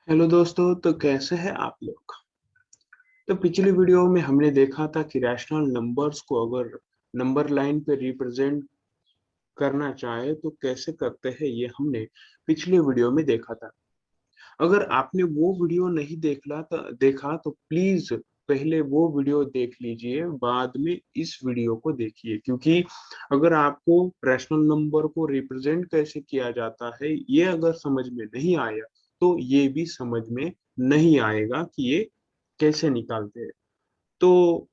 Hello दोस्तों, तो कैसे हैं आप लोग। तो पिछली वीडियो में हमने देखा था कि रैशनल नंबर्स को अगर नंबर लाइन पे रिप्रेजेंट करना चाहे तो कैसे करते हैं, ये हमने पिछले वीडियो में देखा था। अगर आपने वो वीडियो नहीं देखा तो प्लीज पहले वो वीडियो देख लीजिए, बाद में इस वीडियो को देखिए, क्योंकि अगर आपको रैशनल नंबर को रिप्रेजेंट कैसे किया जाता है ये अगर समझ में नहीं आया तो ये भी समझ में नहीं आएगा कि ये कैसे निकालते हैं। तो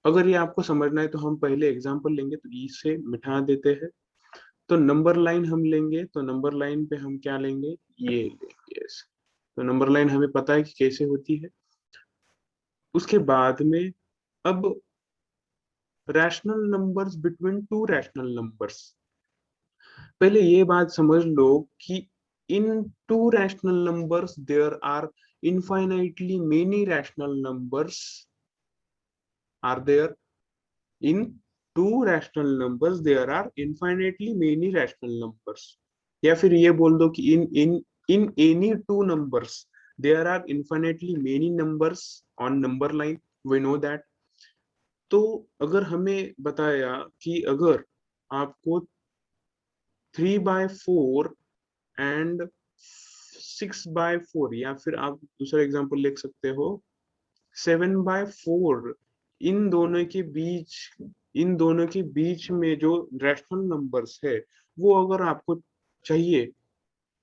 अगर ये आपको समझना है तो हम पहले एग्जांपल लेंगे, तो ई से मिटा देते हैं। तो नंबर लाइन हम लेंगे, तो नंबर लाइन पे हम क्या लेंगे, ये लेंगे ऐसे। तो नंबर लाइन हमें पता है कि कैसे होती है। उसके बाद में अब rational numbers between two rational numbers, पहले ये बात समझ लो कि in two rational numbers there are infinitely many rational numbers are there. in two rational numbers there are infinitely many rational numbers, या फिर ये बोल दो कि in any two numbers there are infinitely many numbers on number line, we know that। तो अगर हमें बताया कि अगर आपको 3/4 एंड 6/4, या फिर आप दूसरा एग्जांपल लिख सकते हो 7/4, इन दोनों के बीच इन दोनों के बीच में जो रैशनल नंबर्स है वो अगर आपको चाहिए,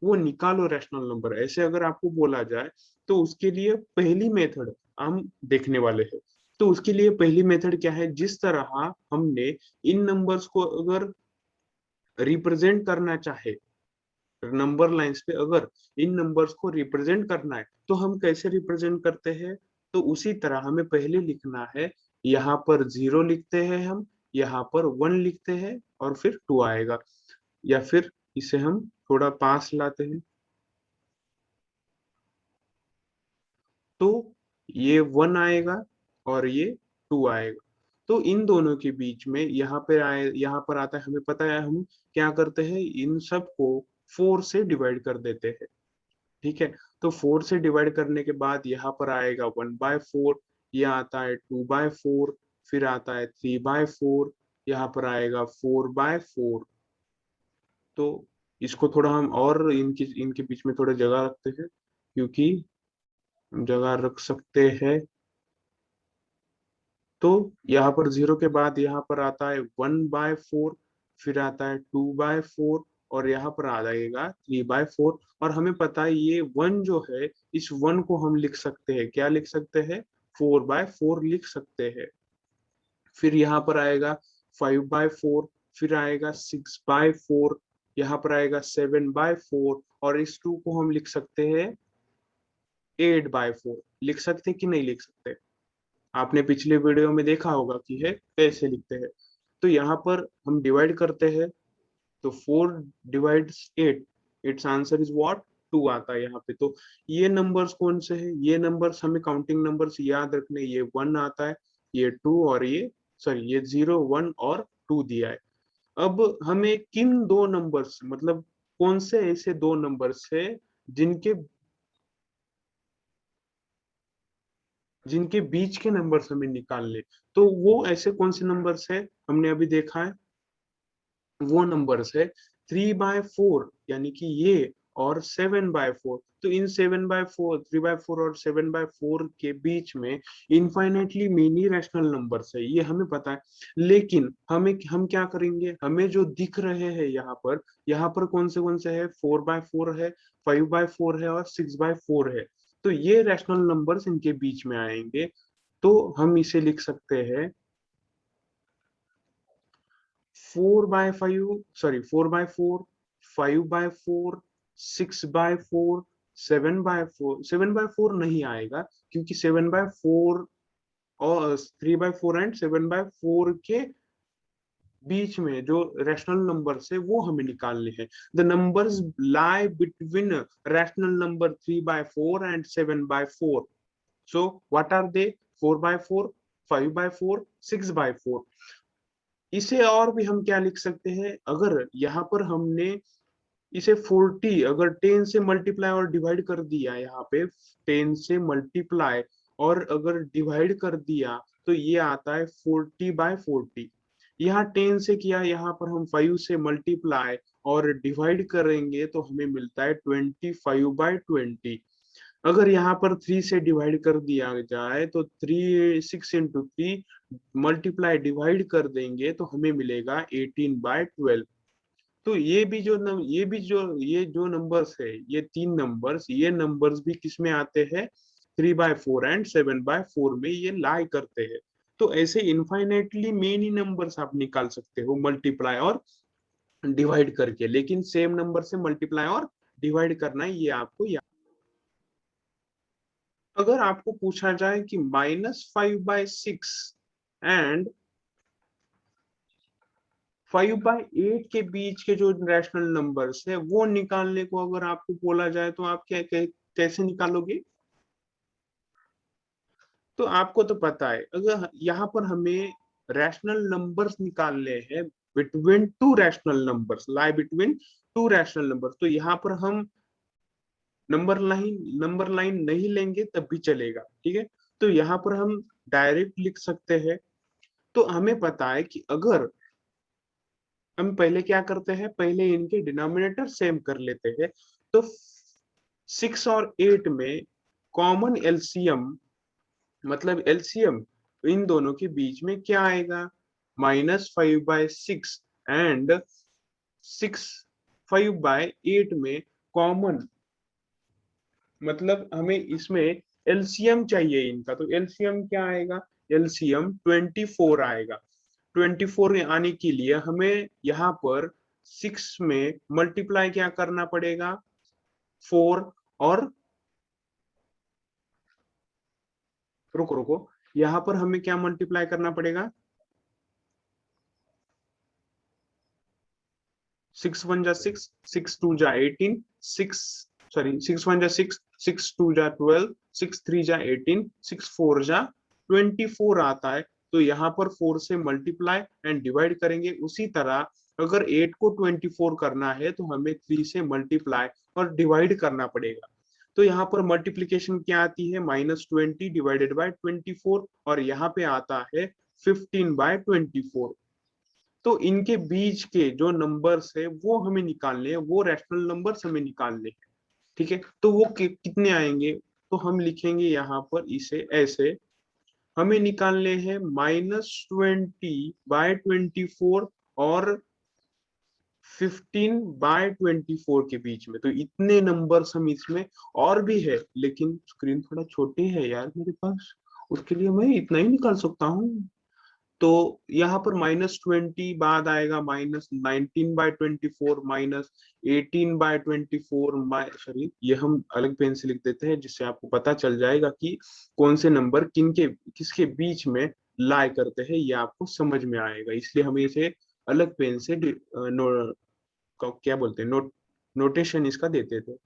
वो निकालो रैशनल नंबर, ऐसे अगर आपको बोला जाए तो उसके लिए पहली मेथड हम देखने वाले हैं। तो उसके लिए पहली मेथड क्या है, जिस तरह हमने इन नंबर्स को अगर रिप्रेजेंट करना चाहे नंबर लाइंस पे, अगर इन नंबर्स को रिप्रेजेंट करना है तो हम कैसे रिप्रेजेंट करते हैं। तो उसी तरह हमें पहले लिखना है, यहाँ पर 0 लिखते हैं हम, यहाँ पर 1 लिखते हैं और फिर 2 आएगा। या फिर इसे हम थोड़ा पास लाते हैं, तो ये 1 आएगा और ये 2 आएगा। तो इन दोनों के बीच में यहाँ पर आता है, हमें पता है हम क्या करते हैं, इन सब को 4 से डिवाइड कर देते हैं। ठीक है, तो 4 से डिवाइड करने के बाद यहाँ पर आएगा 1/4, ये आता है 2/4, फिर आता है 3/4, यहाँ पर आएगा 4/4। तो इसको थोड़ा हम और इनकी इनके बीच में थोड़ा जगह रखते हैं, क्योंकि हम जगह रख सकते हैं। तो यहाँ पर 0 के बाद यहाँ पर आता है 1/4, फिर आता है 2/4, और यहाँ पर आ जाएगा 3/4। और हमें पता है ये 1 जो है, इस 1 को हम लिख सकते हैं, क्या लिख सकते हैं, 4/4 लिख सकते हैं। फिर यहाँ पर आएगा 5/4, फिर आएगा 6/4, यहाँ पर आएगा 7/4, और इस 2 को हम लिख सकते हैं 8/4। लिख सकते कि नहीं लिख सकते, आपने पिछले वीडियो में देखा होगा कि है कैसे लिखते हैं। तो यहाँ पर हम डिवाइड करते हैं, तो 4 divides 8, it's answer is what, 2 आता है यहाँ पे। तो ये नंबर्स कौन से हैं, ये नंबर्स हमें काउंटिंग नंबर्स याद रखने, ये 1 आता है, ये 2, और ये सॉरी ये 0 1 और 2 दिया है। अब हमें किन दो नंबर्स, मतलब कौन से ऐसे दो नंबर्स है जिनके जिनके बीच के नंबर्स हमें निकालने, तो वो ऐसे कौन से नंबर्स है हमने अभी देखा है। वो नंबर्स है 3/4, यानी कि ये, और 7/4। तो इन 7/4, 3/4 और 7/4 के बीच में इनफाइनेटली मेनी रैशनल नंबर्स है, ये हमें पता है। लेकिन हम क्या करेंगे, हमें जो दिख रहे हैं यहाँ पर कौन से है, 4/4 है, 5/4 है और 6/4 है। तो ये रैशनल नंबर्स इनके बीच में आएंगे। तो हम इसे लिख सकते हैं 4/5, 5/4, 6/4, 7/4। 7/4 नहीं आएगा, क्योंकि 7/4 और 3/4 एंड 7/4 के बीच में जो रैशनल नंबर्स है वो हमें निकालने हैं। The numbers lie between rational number 3/4 and 7/4। So what are they, 4/4, 5/4, 6/4। इसे और भी हम क्या लिख सकते हैं, अगर यहाँ पर हमने इसे 40 अगर 10 से मल्टीप्लाई और डिवाइड कर दिया, यहाँ पे 10 से मल्टीप्लाई और अगर डिवाइड कर दिया तो ये आता है 40/40। यहाँ 10 से किया, यहाँ पर हम 5 से मल्टीप्लाई और डिवाइड करेंगे तो हमें मिलता है 25/20। अगर यहाँ पर 3 से डिवाइड कर दिया जाए तो 6 × 3 मल्टीप्लाई डिवाइड कर देंगे तो हमें मिलेगा 18/12। तो ये जो नंबर्स है, ये 3 नंबर्स, ये नंबर्स भी किस में आते हैं? 3/4 एंड 7/4 में ये लाई करते हैं। तो ऐसे इनफाइनेटली मेनी नंबर्स आप निकाल सकते हो मल्टीप्लाई और डिवाइड करके, लेकिन सेम नंबर से मल्टीप्लाई और डिवाइड करना है, ये आपको याद। अगर आपको पूछा जाए कि -5/6 एंड 5/8 के बीच के जो रैशनल नंबर्स है वो निकालने को अगर आपको बोला जाए तो आप कैसे निकालोगे? तो आपको तो पता है, अगर यहाँ पर हमें रैशनल नंबर्स निकालने हैं between two rational numbers, lie between two rational numbers, तो यहाँ पर हम नंबर लाइन नहीं लेंगे तब भी चलेगा, ठीक है। तो यहाँ पर हम डायरेक्ट लिख सकते हैं। तो हमें पता है कि अगर हम पहले क्या करते हैं, पहले इनके डिनोमिनेटर सेम कर लेते हैं। तो 6 और 8 में कॉमन एलसीएम, मतलब एलसीएम इन दोनों के बीच में क्या आएगा? -5/6 एंड 5/8 में कॉमन, मतलब हमें इसमें एलसीएम चाहिए इनका, तो एलसीएम क्या आएगा? एलसीएम 24 आएगा। 24 आने के लिए हमें यहाँ पर 6 में मल्टीप्लाई क्या करना पड़ेगा? 4 और रुको रुको, यहाँ पर हमें क्या मल्टीप्लाई करना पड़ेगा? 6 1 जा 6, 6 2 जा 18, 6 सॉरी 6 1 जा 6, 6 2 जा 12, 6 3 जा 18, 6 4 जा 24 आता है। तो यहाँ पर 4 से मल्टीप्लाई एंड डिवाइड करेंगे। उसी तरह अगर 8 को 24 करना है तो हमें 3 से मल्टीप्लाई और डिवाइड करना पड़ेगा। तो यहाँ पर मल्टीप्लीकेशन क्या आती है? -20 डिवाइडेड बाय 24, और यहाँ पे आता है 15/24। तो इनके बीच के जो नंबर्स है वो हमें निकालने हैं, वो रैशनल नंबर्स हमें निकालने हैं, ठीक है। तो वो कितने आएंगे? तो हम लिखेंगे यहाँ पर इसे ऐसे, हमें निकालने हैं -20/24 और 15/24 के बीच में। तो इतने नंबर्स हम इसमें, और भी है लेकिन स्क्रीन थोड़ा छोटी है यार मेरे पास, उसके लिए मैं इतना ही निकाल सकता हूँ। तो यहाँ पर -20 बाद आएगा -19/24, -18/24, सॉरी ये हम अलग पेन से लिख देते हैं जिससे आपको पता चल जाएगा कि कौन से नंबर किसके बीच में लाई करते हैं, ये आपको समझ में आएगा। इसलिए हमें इसे अलग पेन से क्या बोलते हैं, नोटेशन इसका देते हैं।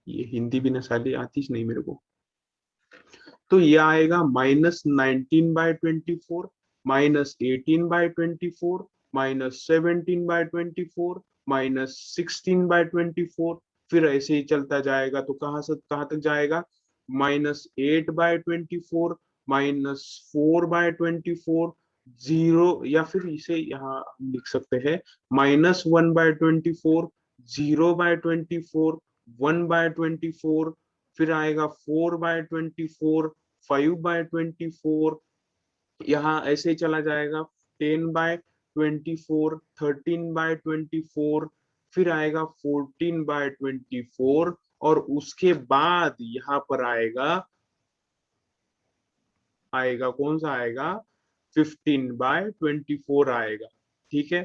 ये हिंदी भी नसाली आती नहीं मेरे को। तो ये आएगा -19/24, -18/24, -17/24, -16/24, फिर ऐसे ही चलता जाएगा। तो कहाँ से कहाँ तक जाएगा? -8/24, -4/24, 0, या फिर इसे यहाँ हम लिख सकते हैं -1/24, 0/24, 1/24, फिर आएगा 4/24, 5/24, यहाँ ऐसे ही चला जाएगा 10/24, 13/24, फिर आएगा 14/24, और उसके बाद यहाँ पर आएगा आएगा कौन सा आएगा? 15/24 आएगा, ठीक है।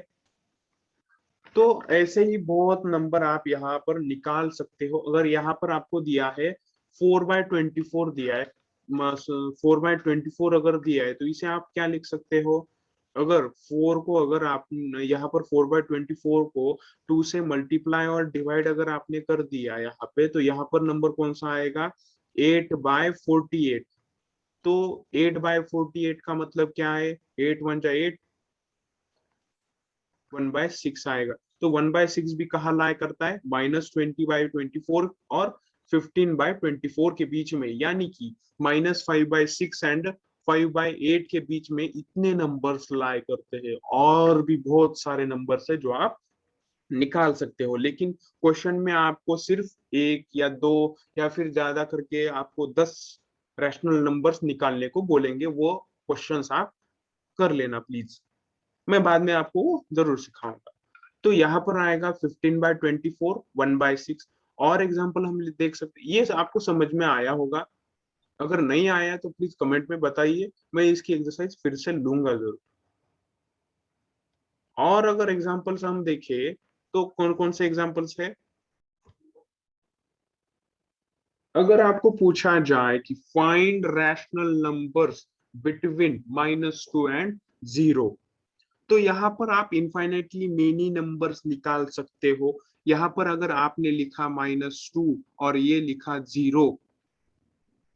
तो ऐसे ही बहुत नंबर आप यहाँ पर निकाल सकते हो। अगर यहाँ पर आपको दिया है 4/24 दिया है, 4/24 अगर दिया है तो इसे आप क्या लिख सकते हो? अगर 4 को, अगर आप यहाँ पर 4/24 को 2 से मल्टीप्लाई और डिवाइड अगर आपने कर दिया यहाँ पे, तो यहाँ पर नंबर कौन सा आएगा? 8/48। तो 8/48 का मतलब क्या है? 8 1 जा 8, 1/6 आएगा। तो 1/6 भी कहाँ लाया करता है, -20/24 और 15/24 के बीच में, यानी कि -5/6 एंड 5/8 के बीच में इतने नंबर्स लाया करते हैं। और भी बहुत सारे नंबर्स है जो आप निकाल सकते हो, लेकिन क्वेश्चन में आपको सिर्फ एक या दो या फिर ज्यादा करके आपको 10 रैशनल नंबर्स निकालने को बोलेंगे। वो क्वेश्चंस आप कर लेना प्लीज, मैं बाद में आपको वो जरूर सिखाऊंगा। तो यहाँ पर आएगा 15/24, 1/6। और एग्जाम्पल हम देख सकते हैं, ये आपको समझ में आया होगा। अगर नहीं आया तो प्लीज कमेंट में बताइए, मैं इसकी एक्सरसाइज फिर से लूंगा जरूर। और अगर एग्जाम्पल्स हम देखें तो कौन कौन से एग्जाम्पल्स है। अगर आपको पूछा जाए कि find rational numbers between -2 and 0, तो यहाँ पर आप इनफाइनाइटली मेनी नंबर्स निकाल सकते हो। यहाँ पर अगर आपने लिखा -2 और ये लिखा 0,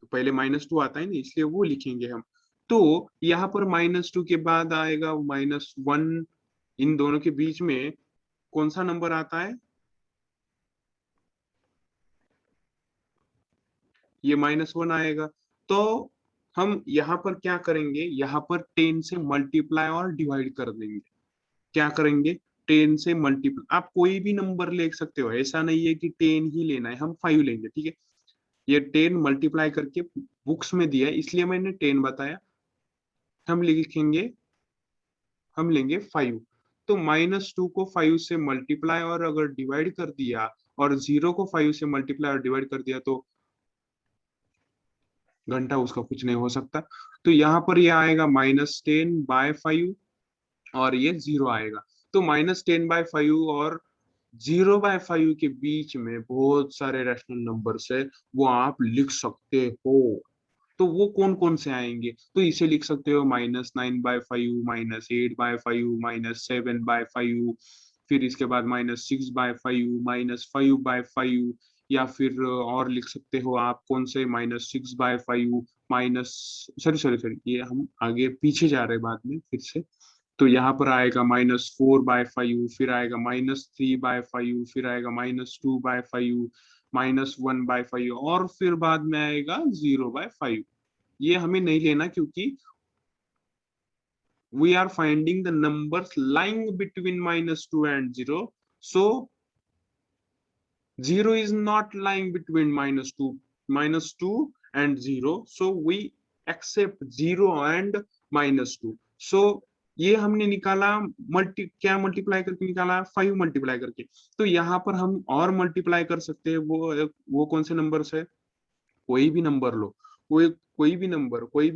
तो पहले -2 आता है ना, इसलिए वो लिखेंगे हम। तो यहाँ पर -2 के बाद आएगा -1, इन दोनों के बीच में कौन सा नंबर आता है, ये -1 आएगा। तो हम यहाँ पर क्या करेंगे, यहाँ पर 10 से मल्टीप्लाई और डिवाइड कर देंगे। क्या करेंगे, 10 से मल्टीप्लाई, आप कोई भी नंबर ले सकते हो, ऐसा नहीं है कि 10 ही लेना है, हम 5 लेंगे, ठीक है। ये 10 मल्टीप्लाई करके बुक्स में दिया है इसलिए मैंने 10 बताया। हम लिखेंगे, हम लेंगे 5। तो -2 को 5 से मल्टीप्लाई और अगर डिवाइड कर दिया, और 0 को 5 से मल्टीप्लाई और डिवाइड कर दिया, तो घंटा उसका कुछ नहीं हो सकता। तो यहाँ पर ये आएगा -10/5 और ये 0 आएगा। तो -10/5 और 0/5 के बीच में बहुत सारे रैशनल नंबर्स है, वो आप लिख सकते हो। तो वो कौन कौन से आएंगे, तो इसे लिख सकते हो -9/5, -8/5, -7/5, फिर इसके बाद -6/5, -5/5, या फिर और लिख सकते हो आप कौन से, -6/5, माइनस, सॉरी सॉरी सॉरी, ये हम आगे पीछे जा रहे हैं बाद में फिर से। तो यहाँ पर आएगा -4/5, फिर आएगा -3/5, फिर आएगा -2/5, -1/5, और फिर बाद में आएगा 0/5। ये हमें नहीं लेना क्योंकि we are finding the numbers lying between -2 and 0. So 0 is not lying between -2 and 0. So we accept 0 and -2. So ये हमने निकाला, क्या मल्टीप्लाई करके निकाला, 5 मल्टीप्लाई करके। तो यहाँ पर हम और मल्टीप्लाई कर सकते हैं, वो कौन से नंबर है, कोई भी नंबर लो, कोई भी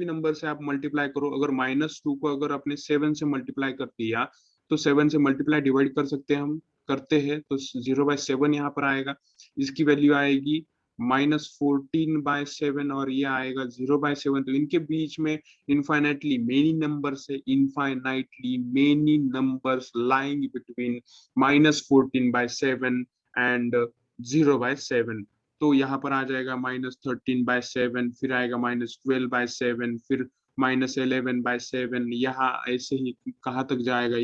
नंबर से आप मल्टीप्लाई करो। अगर -2 को अगर आपने 7 से मल्टीप्लाई कर दिया, तो 7 से मल्टीप्लाई डिवाइड कर सकते हैं, हम करते हैं, तो 0/7 यहाँ पर आएगा। इसकी वैल्यू आएगी -14/7 और ये आएगा 0/7। तो इनके बीच में इनफाइनाइटली मेनी नंबर्स है, infinitely many numbers lying between -14/7 and 0/7। तो यहाँ पर आ जाएगा -13/7, फिर आएगा -12/7, फिर -11/7, यहाँ ऐसे ही कहाँ तक जाएगा,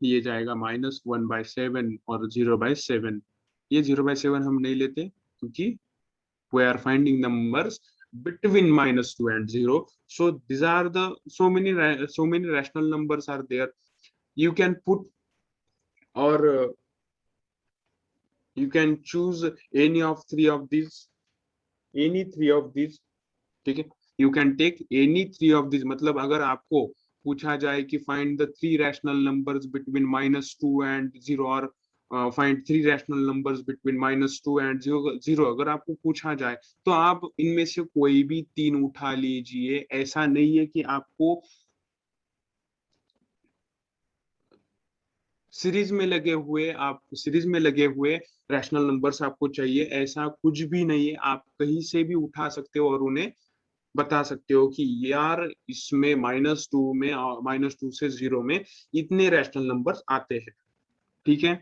ये जाएगा -1/7 और 0/7। ये 0/7 हम नहीं लेते क्योंकि we are finding numbers between -2 and 0. So these are the so many rational numbers are there. You can put, or you can choose any three of these, ठीक है। You can take any three of this, मतलब अगर आपको पूछा जाए कि find the 3 rational numbers between -2 and 0, और find 3 rational numbers between -2 and 0, अगर आपको पूछा जाए तो आप इनमें से कोई भी 3 उठा लीजिए। ऐसा नहीं है कि आपको सीरीज में लगे हुए रैशनल नंबर्स आपको चाहिए, ऐसा कुछ भी नहीं है। आप कहीं से भी उठा सकते हो और उन्हें बता सकते हो कि यार इसमें -2 में, -2 से 0 में इतने रैशनल नंबर्स आते हैं, ठीक है।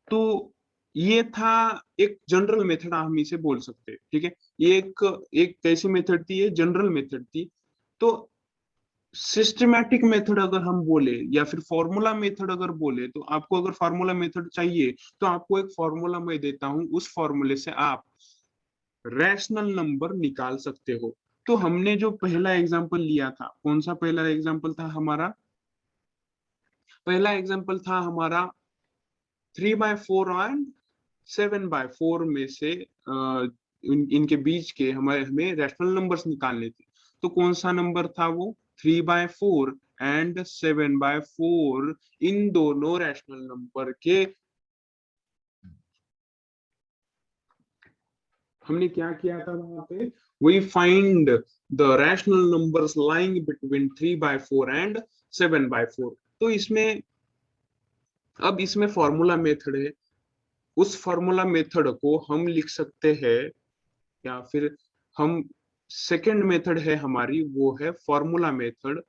तो ये था एक जनरल मेथड, हम इसे बोल सकते हैं, ठीक है। ये एक एक कैसी मेथड थी, ये जनरल मेथड थी। तो सिस्टमैटिक मेथड अगर हम बोले या फिर फॉर्मूला मेथड अगर बोले, तो आपको अगर फॉर्मूला मेथड चाहिए तो आपको एक फॉर्मूला मैं देता हूं, उस फॉर्मूले से आप रैशनल नंबर निकाल सकते हो। तो हमने जो पहला एग्जांपल लिया था, कौन सा पहला एग्जांपल था हमारा? पहला एग्जांपल था हमारा 3/4 एंड 7/4 में से इनके बीच के हमें रैशनल नंबर्स निकालने थे। तो कौन सा नंबर था वो? 3/4 एंड 7/4, इन दोनों रैशनल नंबर के हमने क्या किया था वहां पे? We find the rational numbers lying between 3/4 and 7/4। तो इसमें अब इसमें फॉर्मूला मेथड है, उस फॉर्मूला मेथड को हम लिख सकते हैं, या फिर हम सेकंड मेथड है हमारी, वो है फॉर्मूला मेथड।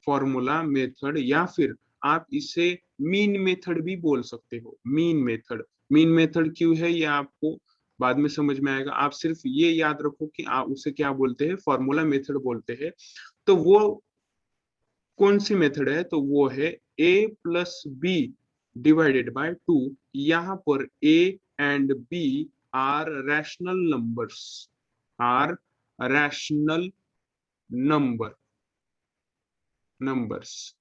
फॉर्मूला मेथड, या फिर आप इसे मीन मेथड भी बोल सकते हो। मीन मेथड, मीन मेथड क्यों है ये आपको बाद में समझ में आएगा। आप सिर्फ ये याद रखो कि आप उसे क्या बोलते हैं, फॉर्मूला मेथड बोलते हैं। तो वो कौन सी मेथड है? तो वो है a+b/2। यहाँ पर a and b are rational numbers, are rational numbers.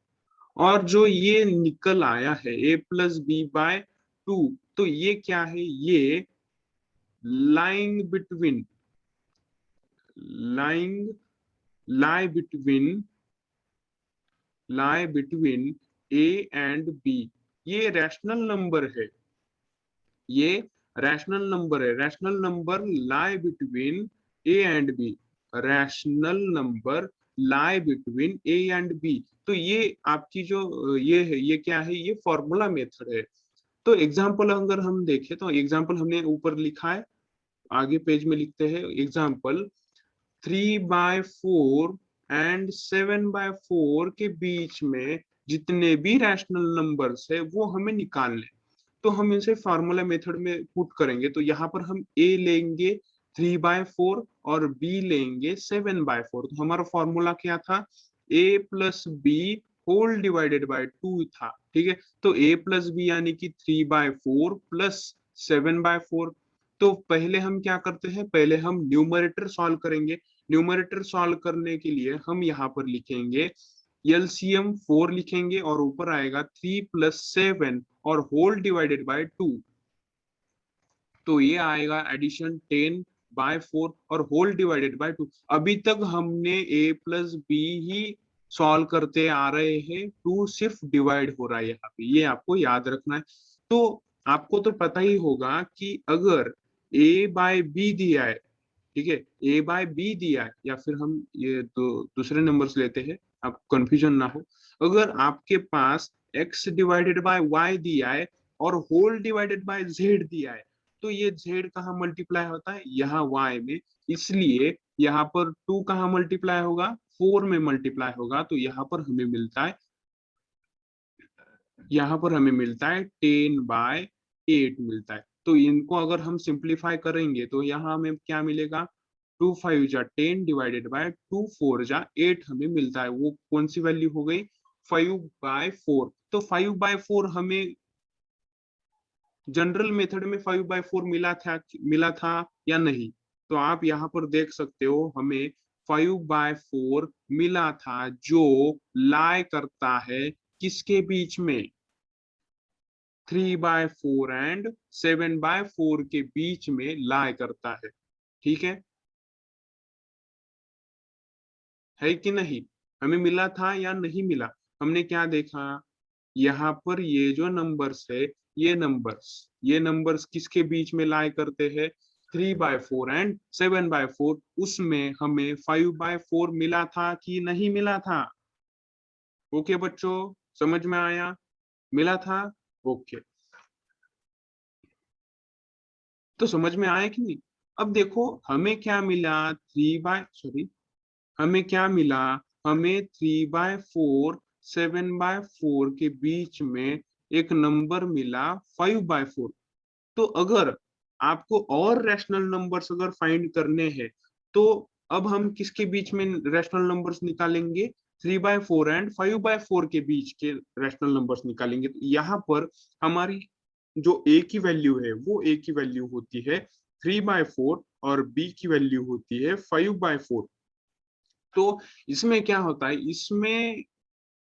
और जो ये निकल आया है a+b/2, तो ये क्या है? ये lying between, lying lie between lie between A and B. ये रैशनल नंबर है, ये रैशनल नंबर है। Rational number lie between A and B, rational number lie between A and B. तो ये आपकी जो ये है, ये क्या है? ये फॉर्मूला मेथड है। तो एग्जाम्पल अगर हम देखें, तो एग्जाम्पल हमने ऊपर लिखा है, आगे पेज में लिखते हैं एग्जाम्पल। 3/4 एंड 7/4 के बीच में जितने भी रैशनल नंबर्स है वो हमें निकालने। तो हम इसे फार्मूला मेथड में पुट करेंगे। तो यहाँ पर हम a लेंगे 3/4 और b लेंगे 7/4। तो हमारा फॉर्मूला क्या था? a+b होल डिवाइडेड बाय 2 था। ठीक है, तो a+b यानी कि 3/4 प्लस 7/4। तो पहले हम क्या करते हैं? पहले हम न्यूमरेटर सॉल्व करेंगे। न्यूमरेटर सॉल्व करने के लिए हम यहाँ पर लिखेंगे एलसीएम 4 लिखेंगे, और ऊपर आएगा 3+7 और होल डिवाइडेड बाय 2। तो ये आएगा एडिशन 10/4 और होल डिवाइडेड बाय 2। अभी तक हमने a+b ही सॉल्व करते आ रहे हैं, 2 सिर्फ डिवाइड हो रहा है यहाँ पे, ये आपको याद रखना है। तो आपको तो पता ही होगा कि अगर a/b दिया है, ठीक है, a/b दिया है, या फिर हम ये दूसरे नंबर्स लेते हैं, आप कंफ्यूजन ना हो। अगर आपके पास x डिवाइडेड बाय y दिया है और होल डिवाइडेड बाय z दिया है, तो ये z कहाँ मल्टीप्लाई होता है? यहाँ y में। इसलिए यहाँ पर 2 कहाँ मल्टीप्लाई होगा? 4 में मल्टीप्लाई होगा। तो यहाँ पर हमें मिलता है, यहाँ पर हमें मिलता है 10/8 मिलता है। तो इनको अगर हम सिंप्लीफाई करेंगे तो यहाँ हमें क्या मिलेगा? 2×5 = 10 डिवाइडेड बाय 2×4 = 8 हमें मिलता है। वो कौन सी वैल्यू हो गई? 5/4। तो 5/4 हमें जनरल मेथड में 5/4 मिला था या नहीं? तो आप यहाँ पर देख सकते हो, हमें 5/4 मिला था, जो लाई करता है किसके बीच में? 3/4 एंड 7/4 के बीच में लाई करता है। ठीक है कि नहीं? हमें मिला था या नहीं मिला? हमने क्या देखा यहाँ पर? ये जो नंबर्स है, ये नंबर्स किसके बीच में लाई करते हैं? 3/4 एंड 7/4। उसमें हमें 5/4 मिला था कि नहीं मिला था? ओके बच्चों, समझ में आया? मिला था? ओके, तो समझ में आया कि नहीं? अब देखो हमें क्या मिला, हमें क्या मिला? हमें 3/4 7/4 के बीच में एक नंबर मिला 5/4। तो अगर आपको और रैशनल नंबर्स अगर फाइंड करने हैं, तो अब हम किसके बीच में रैशनल नंबर्स निकालेंगे? 3/4 एंड 5/4 के बीच के रैशनल नंबर्स निकालेंगे। तो यहाँ पर हमारी जो a की वैल्यू है वो a की वैल्यू होती है 3/4 और b की वैल्यू होती है 5/4। तो इसमें क्या होता है, इसमें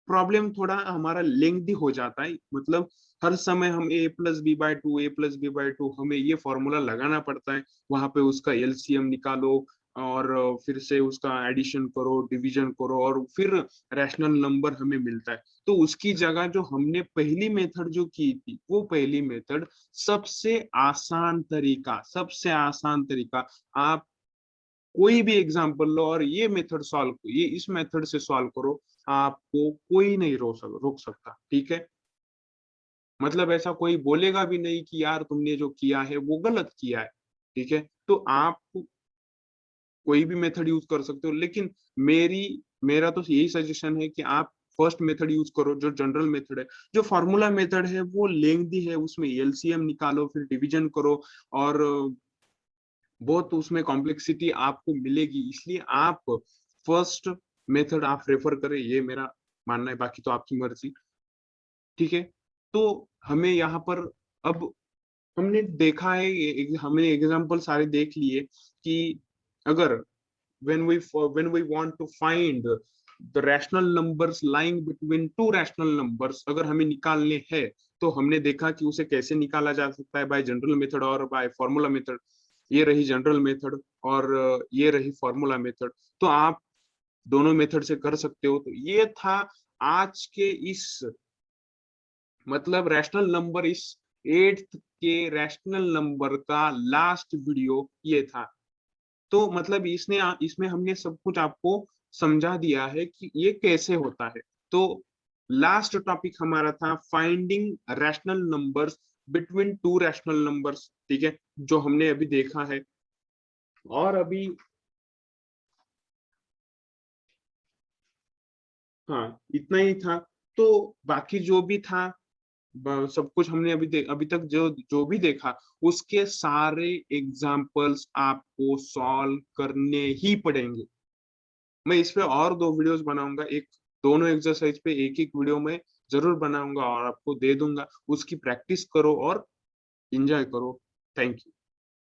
प्रॉब्लम थोड़ा हमारा लेंथी हो जाता है, मतलब हर समय हम a+b/2 a+b/2 हमें ये फॉर्मूला लगाना पड़ता है, वहां पे उसका एलसीएम निकालो और फिर से उसका एडिशन करो, डिवीजन करो और फिर रैशनल नंबर हमें मिलता है। तो उसकी जगह जो हमने पहली मेथड जो की थी, वो पहली मेथड सबसे आसान तरीका, आप कोई भी एग्जांपल लो और ये मेथड सॉल्व, ये इस मेथड से सॉल्व करो, आपको कोई नहीं रोक सकता, ठीक है। मतलब ऐसा कोई बोलेगा भी नहीं कि यार तुमने जो किया है वो गलत किया है, ठीक है। तो आप कोई भी मेथड यूज कर सकते हो, लेकिन मेरा तो यही सजेशन है कि आप फर्स्ट मेथड यूज करो जो जनरल मेथड है। जो फॉर्मूला मेथड है वो लेंथी है, उसमें एलसीएम निकालो फिर डिवीजन करो और बहुत उसमें कॉम्प्लेक्सिटी आपको मिलेगी, इसलिए आप फर्स्ट मेथड आप रेफर करें, ये मेरा मानना है, बाकी तो आपकी मर्जी, ठीक है। तो हमें यहाँ पर अब हमने देखा है, हमने एग्जांपल सारे देख लिए कि अगर when we want to find the rational numbers lying between two rational numbers, अगर हमें निकालने हैं तो हमने देखा कि उसे कैसे निकाला जा सकता है, बाय जनरल मेथड और बाय फॉर्मूला मेथड। ये रही जनरल मेथड और ये रही फॉर्मूला मेथड। तो आप दोनों मेथड से कर सकते हो। तो ये था आज के इस, मतलब रैशनल नंबर, इस 8th के रैशनल नंबर का लास्ट वीडियो ये था। तो मतलब इसमें हमने सब कुछ आपको समझा दिया है कि ये कैसे होता है। तो लास्ट टॉपिक हमारा था finding rational numbers between two rational numbers, ठीक है, जो हमने अभी देखा है। और अभी हाँ इतना ही था। तो बाकी जो भी था सब कुछ हमने अभी तक जो जो भी देखा, उसके सारे एग्जाम्पल्स आपको सॉल्व करने ही पड़ेंगे। मैं इस पे और 2 वीडियोस बनाऊंगा, एक दोनों एक्सरसाइज पे एक एक वीडियो में जरूर बनाऊंगा और आपको दे दूंगा, उसकी प्रैक्टिस करो और एंजॉय करो। Thank you.